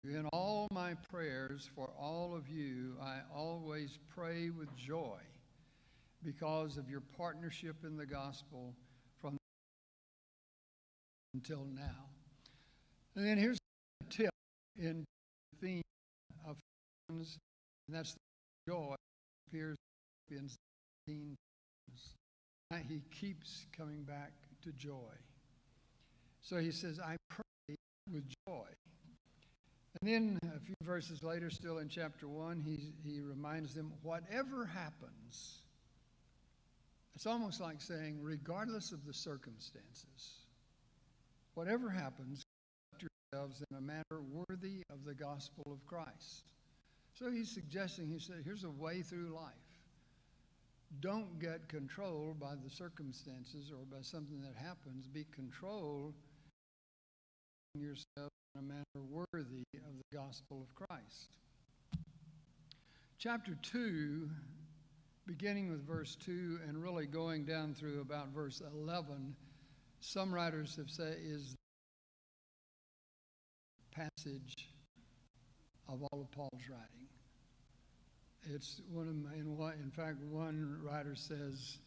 In all my prayers for all of you, I always pray with joy because of your partnership in the gospel from until now. And then here's a tip in the theme of friends, and that's the joy. Appears in 17 times. He keeps coming back to joy. So he says, I pray with joy. And then a few verses later, still in chapter 1, he reminds them, whatever happens, it's almost like saying, regardless of the circumstances, whatever happens, conduct yourselves in a manner worthy of the gospel of Christ. So he's suggesting, he said, here's a way through life. Don't get controlled by the circumstances or by something that happens. Be controlled yourself in a manner worthy of the gospel of Christ. Chapter 2, beginning with verse 2 and really going down through about verse 11, some writers have said is the passage of all of Paul's writing. It's in fact, one writer says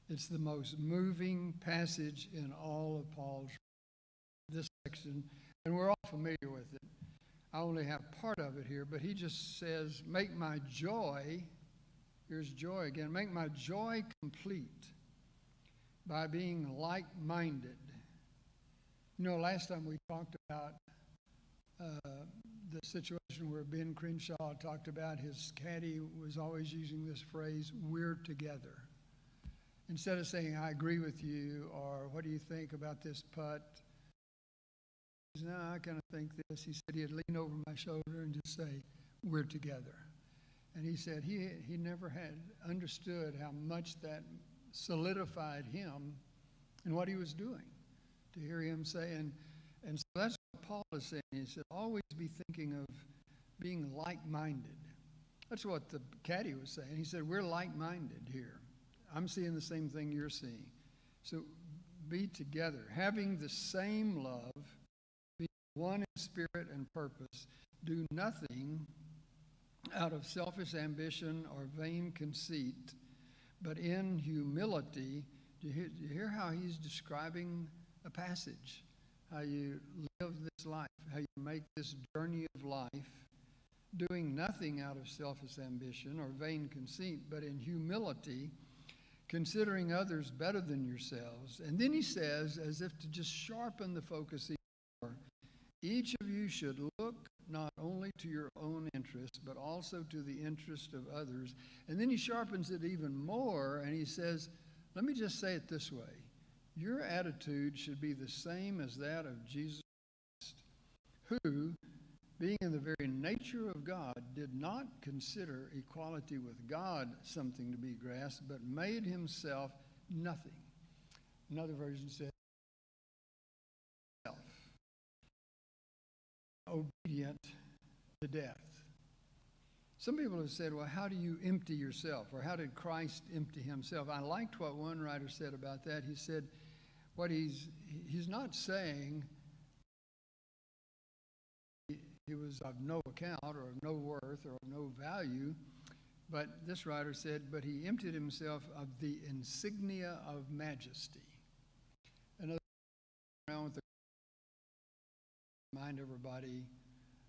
it's the most moving passage in all of Paul's this section, and we're all familiar with it. I only have part of it here, but he just says, make my joy, here's joy again, make my joy complete by being like-minded. You know, last time we talked about the situation where Ben Crenshaw talked about his caddy was always using this phrase, we're together. Instead of saying, I agree with you, or what do you think about this putt? No, I kind of think this. He said he'd lean over my shoulder and just say, we're together. And he said he never had understood how much that solidified him in what he was doing. To hear him say, and so that's what Paul is saying. He said, always be thinking of being like-minded. That's what the caddy was saying. He said, we're like-minded here. I'm seeing the same thing you're seeing. So be together, having the same love, one in spirit and purpose. Do nothing out of selfish ambition or vain conceit, but in humility. Do you hear how he's describing a passage? How you live this life, how you make this journey of life, doing nothing out of selfish ambition or vain conceit, but in humility, considering others better than yourselves. And then he says, as if to just sharpen the focus even more, each of you should look not only to your own interest, but also to the interest of others. And then he sharpens it even more, and he says, let me just say it this way. Your attitude should be the same as that of Jesus Christ, who, being in the very nature of God, did not consider equality with God something to be grasped, but made himself nothing. Another version says, obedient to death. Some people have said, well, how do you empty yourself? Or how did Christ empty himself? I liked what one writer said about that. He said, what he's not saying he was of no account or of no worth or of no value, but this writer said, but he emptied himself of the insignia of majesty. Another around with the remind everybody,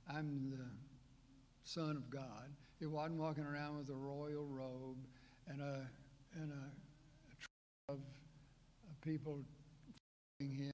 I'm the Son of God. He wasn't walking around with a royal robe and a troop of people following him